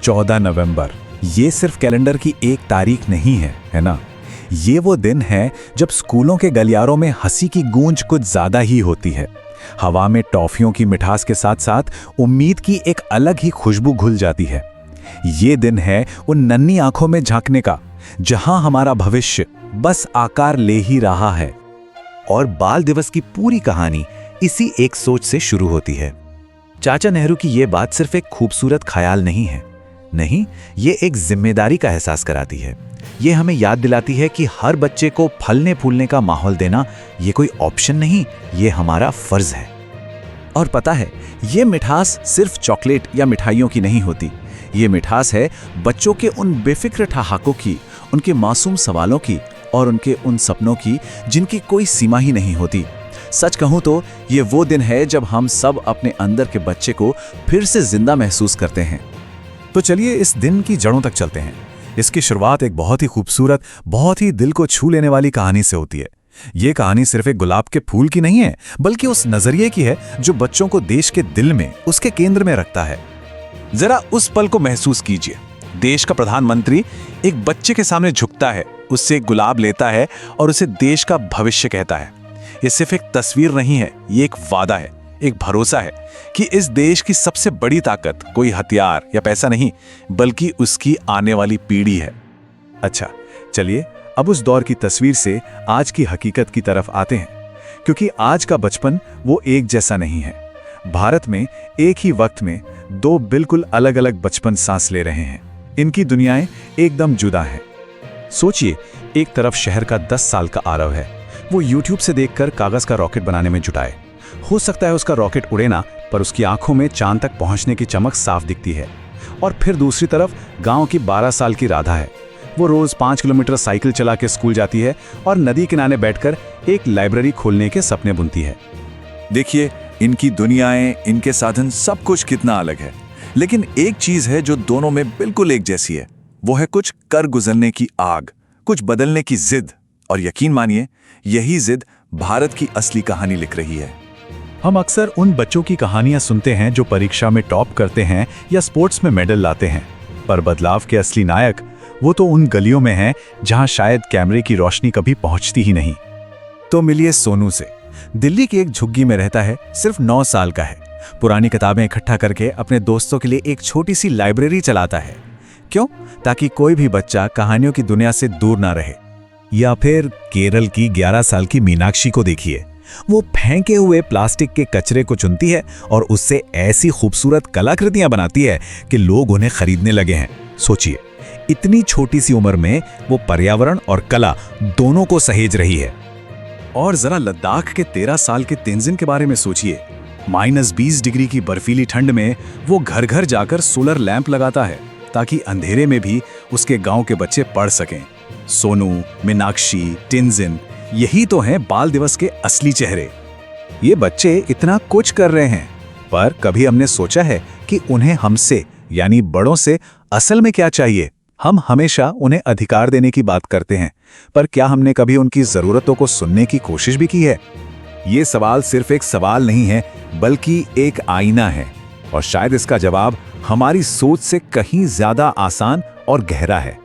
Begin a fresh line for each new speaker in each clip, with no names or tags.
14 नवंबर, ये सिर्फ कैलेंडर की एक तारीख नहीं है ना? ये वो दिन है जब स्कूलों के गलियारों में हंसी की गूंज कुछ ज्यादा ही होती है। हवा में टॉफियों की मिठास के साथ साथ उम्मीद की एक अलग ही खुशबू घुल जाती है। ये दिन है उन नन्ही आंखों में झांकने का, जहां हमारा भविष्य बस आकार ले ही रहा है।
और बाल दिवस की पूरी कहानी इसी एक सोच से शुरू होती है। चाचा नेहरू की ये बात सिर्फ एक खूबसूरत ख्याल नहीं है, नहीं, ये एक जिम्मेदारी का एहसास कराती है। ये हमें याद दिलाती है कि हर बच्चे को फलने फूलने का माहौल देना ये कोई ऑप्शन नहीं, ये हमारा फर्ज है।
और पता है, ये मिठास सिर्फ चॉकलेट या मिठाइयों की नहीं होती। ये मिठास है बच्चों के उन बेफिक्र ठहाकों की, उनके मासूम सवालों की और उनके उन सपनों की जिनकी कोई सीमा ही नहीं होती। सच कहूं तो ये वो दिन है जब हम सब अपने अंदर के बच्चे को फिर से जिंदा महसूस करते हैं। तो चलिए इस दिन की जड़ों तक चलते हैं। इसकी शुरुआत एक बहुत ही खूबसूरत, बहुत ही दिल को छू लेने वाली कहानी से होती है। ये कहानी सिर्फ एक गुलाब के फूल की नहीं है, बल्कि उस नजरिए की है जो बच्चों को देश के दिल में, उसके केंद्र में रखता है। जरा उस पल को महसूस कीजिए। देश का प्रधानमंत्री एक बच्चे के सामने झुकता है, उससे एक गुलाब लेता है और उसे देश का भविष्य कहता है। ये सिर्फ एक तस्वीर नहीं है, ये एक वादा है, एक भरोसा है कि इस देश की सबसे बड़ी ताकत कोई हथियार या पैसा नहीं, बल्कि उसकी आने वाली पीढ़ी है। अच्छा, चलिए अब उस दौर की तस्वीर से आज की हकीकत की तरफ आते हैं, क्योंकि आज का बचपन वो एक जैसा नहीं है। भारत में एक ही वक्त में दो बिल्कुल अलग अलग बचपन सांस ले रहे हैं। इनकी दुनियाएं एकदम जुदा हैं। सोचिए, एक तरफ शहर का 10 साल का आरव है, वो YouTube से देखकर कागज का रॉकेट बनाने में जुटा है। हो सकता है उसका रॉकेट उड़े ना, पर उसकी आंखों में चांद तक पहुंचने की चमक साफ दिखती है। और फिर दूसरी तरफ गांव की 12 साल की राधा है। वो रोज 5 किलोमीटर साइकिल चला के स्कूल जाती है और नदी किनारे बैठकर एक लाइब्रेरी खोलने के सपने बुनती है। देखिए, इनकी दुनियाएं, इनके साधन, सब कुछ कितना अलग है, लेकिन एक चीज है जो दोनों में बिल्कुल एक जैसी है। वो है कुछ कर गुजरने की आग, कुछ बदलने की जिद। और यकीन मानिए, यही जिद भारत की असली कहानी लिख रही है। हम अक्सर उन बच्चों की कहानियां सुनते हैं जो परीक्षा में टॉप करते हैं या स्पोर्ट्स में मेडल लाते हैं, पर बदलाव के असली नायक वो तो उन गलियों में हैं जहां शायद कैमरे की रोशनी कभी पहुंचती ही नहीं। तो मिलिए सोनू से। दिल्ली की एक झुग्गी में रहता है, सिर्फ 9 साल का है। पुरानी किताबें इकट्ठा करके अपने दोस्तों के लिए एक छोटी सी लाइब्रेरी चलाता है। क्यों? ताकि कोई भी बच्चा कहानियों की दुनिया से दूर ना रहे। या फिर केरल की 11 साल की मीनाक्षी को देखिए। वो फेंके हुए प्लास्टिक के कचरे को चुनती है और उससे ऐसी खूबसूरत कलाकृतियां बनाती है कि लोग उन्हें खरीदने लगे हैं। सोचिए, इतनी छोटी सी उम्र में वो पर्यावरण और कला दोनों को सहेज रही है। और जरा लद्दाख के 13 साल के तेंजिन के बारे में सोचिए। -20 डिग्री की बर्फीली ठंड में वो घर घर जाकर सोलर लैंप लगाता है ताकि अंधेरे में भी उसके गांव के बच्चे पढ़ सकें। सोनू, मीनाक्षी, तेंजिन, यही तो हैं बाल दिवस के असली चेहरे। ये बच्चे इतना कुछ कर रहे हैं, पर कभी हमने सोचा है कि उन्हें हमसे यानी बड़ों से असल में क्या चाहिए? हम हमेशा उन्हें अधिकार देने की बात करते हैं, पर क्या हमने कभी उनकी जरूरतों को सुनने की कोशिश भी की है? ये सवाल सिर्फ एक सवाल नहीं है, बल्कि एक आईना है, और शायद इसका जवाब हमारी सोच से कहीं ज्यादा आसान और गहरा है।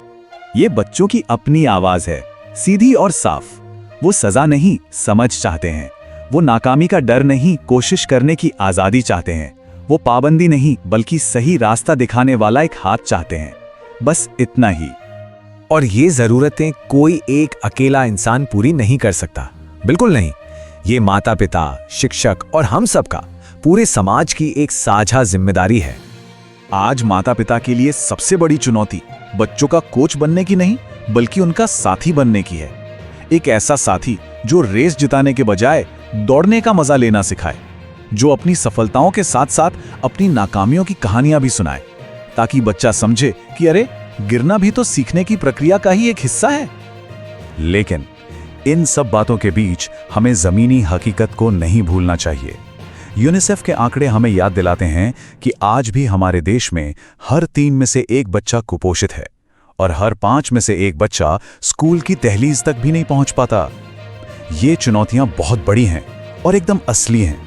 ये बच्चों की अपनी आवाज है, सीधी और साफ। वो सजा नहीं, समझ चाहते हैं। वो नाकामी का डर नहीं, कोशिश करने की आजादी चाहते हैं। वो पाबंदी नहीं, बल्कि सही रास्ता दिखाने वाला एक हाथ चाहते हैं। बस इतना ही।
और ये जरूरतें कोई एक अकेला इंसान पूरी नहीं कर सकता, बिल्कुल नहीं। ये माता पिता, शिक्षक और हम सबका, पूरे समाज की एक साझा जिम्मेदारी है।
आज माता पिता के लिए सबसे बड़ी चुनौती बच्चों का कोच बनने की नहीं, बल्कि उनका साथी बनने की है। एक ऐसा साथी जो रेस जिताने के बजाय दौड़ने का मजा लेना सिखाए, जो अपनी सफलताओं के साथ साथ अपनी नाकामियों की कहानियां भी सुनाए, ताकि बच्चा समझे कि अरे, गिरना भी तो सीखने की प्रक्रिया का ही एक हिस्सा है। लेकिन इन सब बातों के बीच हमें जमीनी हकीकत को नहीं भूलना चाहिए। यूनिसेफ के आंकड़े हमें याद दिलाते हैं कि आज भी हमारे देश में हर 3 में से 1 बच्चा कुपोषित है और हर 5 में से 1 बच्चा स्कूल की दहलीज तक भी नहीं पहुंच पाता। ये चुनौतियां बहुत बड़ी हैं और एकदम असली हैं,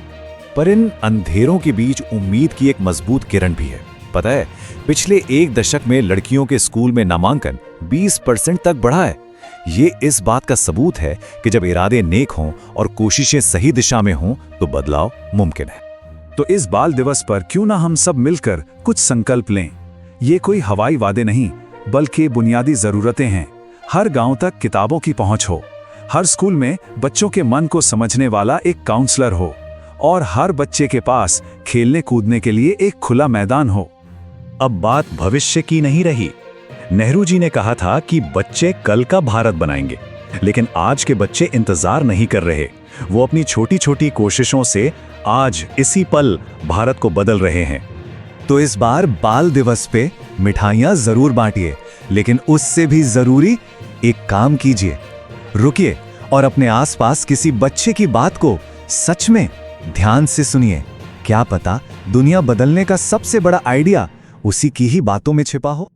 पर इन अंधेरों के बीच उम्मीद की एक मजबूत किरण भी है। पता है, पिछले 1 दशक में लड़कियों के स्कूल में नामांकन 20% तक बढ़ा है। ये इस बात का सबूत है कि जब इरादे नेक हों और कोशिशें सही दिशा में हों तो बदलाव मुमकिन है।
तो इस बाल दिवस पर क्यों ना हम सब मिलकर कुछ संकल्प लें। ये कोई हवाई वादे नहीं, बल्कि बुनियादी जरूरतें हैं। हर गांव तक किताबों की पहुंच हो, हर स्कूल में बच्चों के मन को समझने वाला एक काउंसलर हो, और हर बच्चे के पास खेलने कूदने के लिए एक खुला मैदान हो।
अब बात भविष्य की नहीं रही। नेहरू जी ने कहा था कि बच्चे कल का भारत बनाएंगे, लेकिन आज के बच्चे इंतजार नहीं कर रहे। वो अपनी छोटी छोटी कोशिशों से आज इसी पल भारत को बदल रहे हैं। तो इस बार बाल दिवस पे मिठाइयाँ जरूर बांटिए, लेकिन उससे भी जरूरी एक काम कीजिए। रुकिए और अपने आसपास किसी बच्चे की बात को सच में ध्यान से सुनिए। क्या पता दुनिया बदलने का सबसे बड़ा आइडिया उसी की ही बातों में छिपा हो।